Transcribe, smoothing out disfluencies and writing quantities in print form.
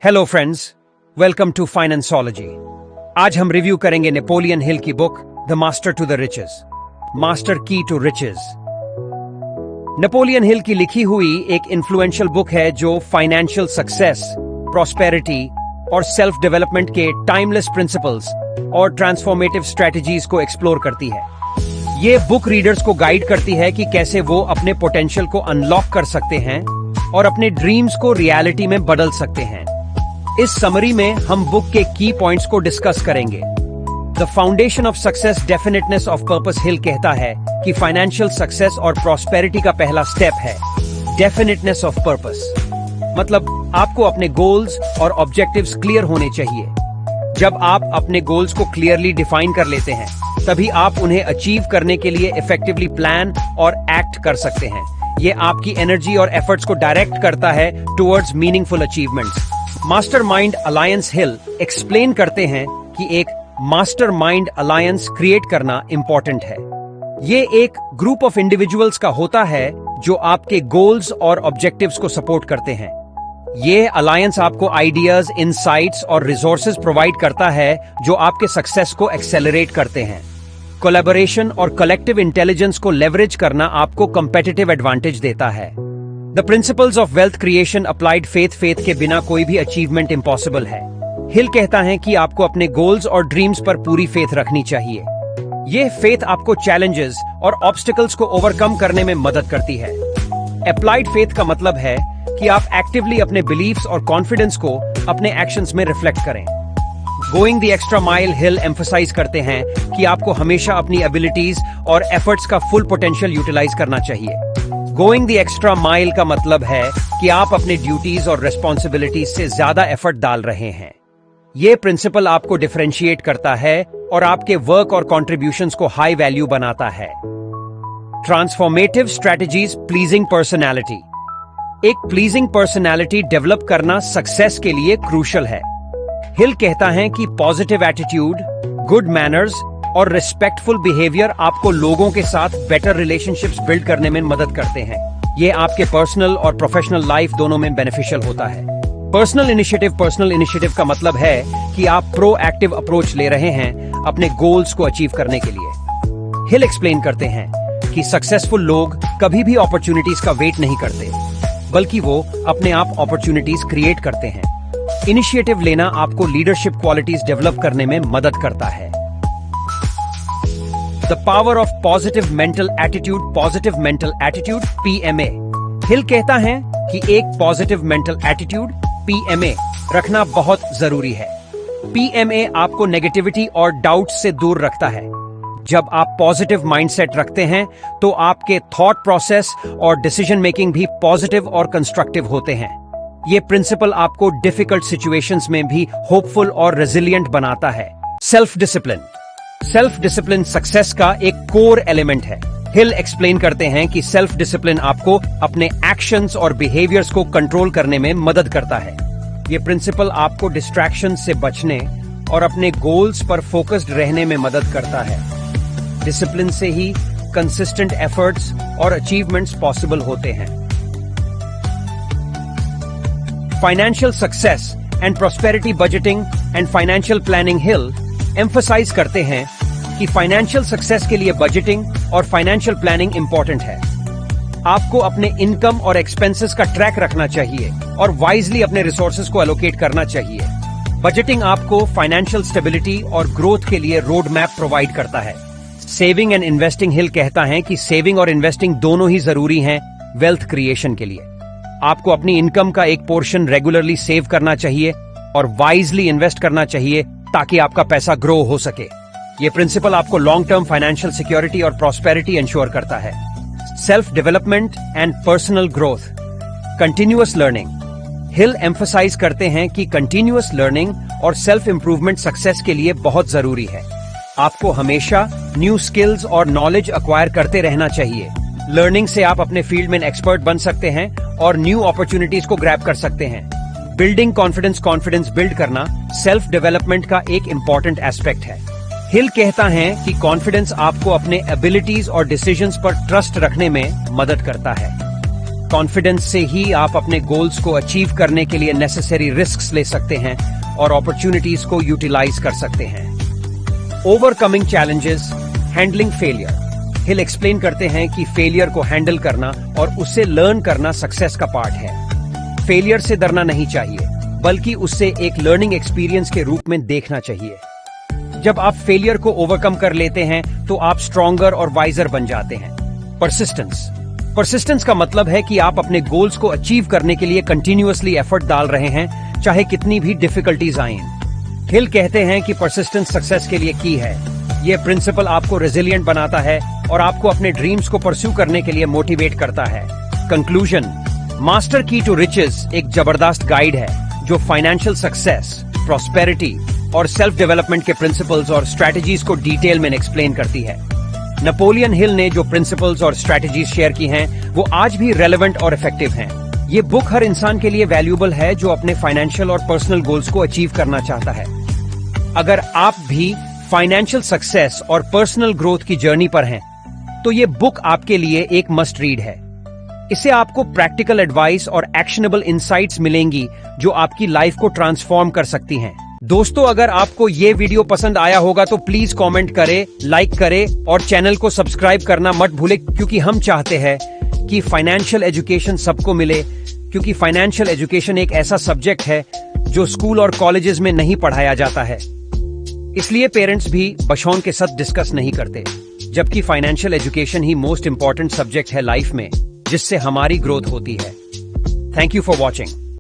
Hello friends, welcome to Financeology. आज हम review करेंगे नेपोलियन हिल की book the master to the riches, master key to riches. Napoleon Hill की लिखी हुई एक इन्फ्लुएंशियल बुक है जो फाइनेंशियल सक्सेस, प्रॉस्पेरिटी और सेल्फ डेवलपमेंट के टाइमलेस प्रिंसिपल्स और ट्रांसफॉर्मेटिव स्ट्रेटजीज को एक्सप्लोर करती है। ये बुक रीडर्स को गाइड करती है कि कैसे वो अपने पोटेंशियल को अनलॉक कर सकते हैं और अपने ड्रीम्स को रियलिटी में बदल सकते हैं। इस समरी में हम बुक के की पॉइंट्स को डिस्कस करेंगे। The foundation of success, definiteness of purpose. Hill कहता है कि फाइनेंशियल सक्सेस और प्रॉस्पेरिटी का पहला स्टेप है डेफिनेटनेस ऑफ पर्पस। मतलब आपको अपने गोल्स और ऑब्जेक्टिव्स क्लियर होने चाहिए। जब आप अपने गोल्स को क्लियरली डिफाइन कर लेते हैं, तभी आप उन्हें अचीव करने के लिए इफेक्टिवली प्लान और एक्ट कर सकते हैं। ये आपकी एनर्जी और एफर्ट्स को डायरेक्ट करता है towards meaningful achievements. Mastermind alliance Hill explain करते हैं कि एक मास्टरमाइंड अलायंस क्रिएट करना इंपॉर्टेंट है। ये एक ग्रुप ऑफ इंडिविजुअल्स का होता है जो आपके गोल्स और ऑब्जेक्टिव्स को सपोर्ट करते हैं। ये अलायंस आपको आइडियाज, इनसाइट्स और रिसोर्सेज प्रोवाइड करता है जो आपके सक्सेस को एक्सेलरेट करते हैं। कोलैबोरेशन और कलेक्टिव इंटेलिजेंस को लेवरेज करना आपको कंपेटिटिव एडवांटेज देता है। The principles of wealth creation applied faith के बिना कोई भी अचीवमेंट इम्पॉसिबल है। हिल कहता है कि आपको अपने गोल्स और ड्रीम्स पर पूरी फेथ रखनी चाहिए। ये फेथ आपको चैलेंजेस और ऑब्स्टिकल्स को ओवरकम करने में मदद करती है। अप्लाइड फेथ का मतलब है कि आप एक्टिवली अपने बिलीफ्स और कॉन्फिडेंस को अपने एक्शंस में रिफ्लेक्ट करें। Going the extra mile, Hill emphasize करते हैं कि आपको हमेशा अपनी एबिलिटीज और एफर्ट्स का फुल पोटेंशियल यूटिलाइज करना चाहिए। गोइंग द एक्स्ट्रा माइल का मतलब है कि आप अपने ड्यूटीज और रेस्पॉन्सिबिलिटीज से ज्यादा एफर्ट डाल रहे हैं। ये प्रिंसिपल आपको डिफरेंशिएट करता है और आपके वर्क और कॉन्ट्रीब्यूशंस को हाई वैल्यू बनाता है। Transformative strategies, pleasing personality. एक प्लीजिंग पर्सनैलिटी डेवलप करना सक्सेस के लिए क्रूशल है। हिल कहता है कि पॉजिटिव एटीट्यूड, गुड मैनर्स और रिस्पेक्टफुल बिहेवियर आपको लोगों के साथ बेटर रिलेशनशिप्स बिल्ड करने में मदद करते हैं। ये आपके पर्सनल और प्रोफेशनल लाइफ दोनों में बेनिफिशियल होता है। पर्सनल इनिशिएटिव का मतलब है कि आप प्रोएक्टिव अप्रोच ले रहे हैं अपने गोल्स को अचीव करने के लिए। हिल एक्सप्लेन करते हैं कि सक्सेसफुल लोग कभी भी अपॉर्चुनिटीज का वेट नहीं करते, बल्कि वो अपने आप अपॉर्चुनिटीज क्रिएट करते हैं। इनिशिएटिव लेना आपको लीडरशिप क्वालिटीज डेवलप करने में मदद करता है। The power of positive mental attitude, PMA। हिल कहता है कि एक पॉजिटिव मेंटल एटीट्यूड, PMA, रखना बहुत जरूरी है। PMA आपको नेगेटिविटी और डाउट से दूर रखता है। जब आप पॉजिटिव माइंडसेट रखते हैं तो आपके थॉट प्रोसेस और डिसीजन मेकिंग भी पॉजिटिव और कंस्ट्रक्टिव होते हैं। ये प्रिंसिपल आपको डिफिकल्ट सिचुएशंस में भी होपफुल और रेजिलिएंट बनाता है। सेल्फ डिसिप्लिन सक्सेस का एक कोर एलिमेंट है। हिल एक्सप्लेन करते हैं कि सेल्फ डिसिप्लिन आपको अपने एक्शंस और बिहेवियर्स को कंट्रोल करने में मदद करता है। ये प्रिंसिपल आपको डिस्ट्रैक्शन से बचने और अपने गोल्स पर फोकस्ड रहने में मदद करता है। डिसिप्लिन से ही कंसिस्टेंट एफर्ट्स और अचीवमेंट्स पॉसिबल होते हैं। Financial success and prosperity, budgeting and financial planning. Hill emphasize करते हैं कि फाइनेंशियल सक्सेस के लिए बजटिंग और फाइनेंशियल प्लानिंग इंपॉर्टेंट है। आपको अपने इनकम और एक्सपेंसेस का ट्रैक रखना चाहिए और वाइजली अपने रिसोर्सेज को एलोकेट करना चाहिए। बजटिंग आपको फाइनेंशियल स्टेबिलिटी और ग्रोथ के लिए रोड मैप प्रोवाइड करता है। Saving and investing. हिल कहता है कि सेविंग और इन्वेस्टिंग दोनों ही जरूरी हैं वेल्थ क्रिएशन के लिए। आपको अपनी इनकम का एक पोर्शन रेगुलरली सेव करना चाहिए और वाइजली इन्वेस्ट करना चाहिए ताकि आपका पैसा ग्रो हो सके। ये प्रिंसिपल आपको लॉन्ग टर्म फाइनेंशियल सिक्योरिटी और प्रॉस्पेरिटी इंश्योर करता है। Self development and personal growth, continuous learning. Hill emphasize करते हैं कि कंटिन्यूअस लर्निंग और सेल्फ इंप्रूवमेंट सक्सेस के लिए बहुत जरूरी है। आपको हमेशा न्यू स्किल्स और नॉलेज अक्वायर करते रहना चाहिए। लर्निंग से आप अपने फील्ड में एक्सपर्ट बन सकते हैं और न्यू अपॉर्चुनिटीज को ग्रैब कर सकते हैं। बिल्डिंग कॉन्फिडेंस बिल्ड करना सेल्फ डेवलपमेंट का एक इंपॉर्टेंट एस्पेक्ट है। हिल कहता है कि कॉन्फिडेंस आपको अपने एबिलिटीज और डिसीजंस पर ट्रस्ट रखने में मदद करता है। कॉन्फिडेंस से ही आप अपने गोल्स को अचीव करने के लिए नेसेसरी रिस्क्स ले सकते हैं और अपॉर्चुनिटीज को यूटिलाइज कर सकते हैं। Overcoming challenges, handling failure. Hill explain करते हैं कि फेलियर को हैंडल करना और उससे लर्न करना सक्सेस का पार्ट है। फेलियर से डरना नहीं चाहिए, बल्कि उससे एक लर्निंग एक्सपीरियंस के रूप में देखना चाहिए। जब आप फेलियर को ओवरकम कर लेते हैं तो आप स्ट्रॉन्गर और वाइजर बन जाते हैं। परसिस्टेंस का मतलब है कि आप अपने गोल्स को अचीव करने के लिए कंटिन्यूअसली एफर्ट डाल रहे हैं, चाहे कितनी भी डिफिकल्टीज आएं। हिल कहते हैं कि परसिस्टेंस सक्सेस के लिए की है। यह प्रिंसिपल आपको रेजिलिएंट बनाता है और आपको अपने ड्रीम्स को परस्यू करने के लिए मोटिवेट करता है। Conclusion, master key to riches एक जबरदस्त गाइड है जो फाइनेंशियल सक्सेस, प्रॉस्पेरिटी और सेल्फ डेवलपमेंट के प्रिंसिपल्स और स्ट्रैटेजीज को डिटेल में एक्सप्लेन करती है। नेपोलियन हिल ने जो प्रिंसिपल्स और स्ट्रैटेजीज शेयर की हैं, वो आज भी रेलेवेंट और इफेक्टिव हैं। ये बुक हर इंसान के लिए वैल्यूएबल है जो अपने फाइनेंशियल और पर्सनल गोल्स को अचीव करना चाहता है। अगर आप भी फाइनेंशियल सक्सेस और पर्सनल ग्रोथ की जर्नी पर हैं, तो ये बुक आपके लिए एक मस्ट रीड है। इससे आपको प्रैक्टिकल एडवाइस और एक्शनेबल इंसाइट्स मिलेंगी जो आपकी लाइफ को ट्रांसफॉर्म कर सकती हैं। दोस्तों, अगर आपको ये वीडियो पसंद आया होगा तो प्लीज कमेंट करें, लाइक करें और चैनल को सब्सक्राइब करना मत भूलें, क्योंकि हम चाहते हैं कि फाइनेंशियल एजुकेशन सबको मिले, क्योंकि फाइनेंशियल एजुकेशन एक ऐसा सब्जेक्ट है जो स्कूल और कॉलेजेस में नहीं पढ़ाया जाता है। इसलिए पेरेंट्स भी बशौन के साथ डिस्कस नहीं करते, जबकि फाइनेंशियल एजुकेशन ही मोस्ट इंपॉर्टेंट सब्जेक्ट है लाइफ में, जिससे हमारी ग्रोथ होती है। Thank you for watching.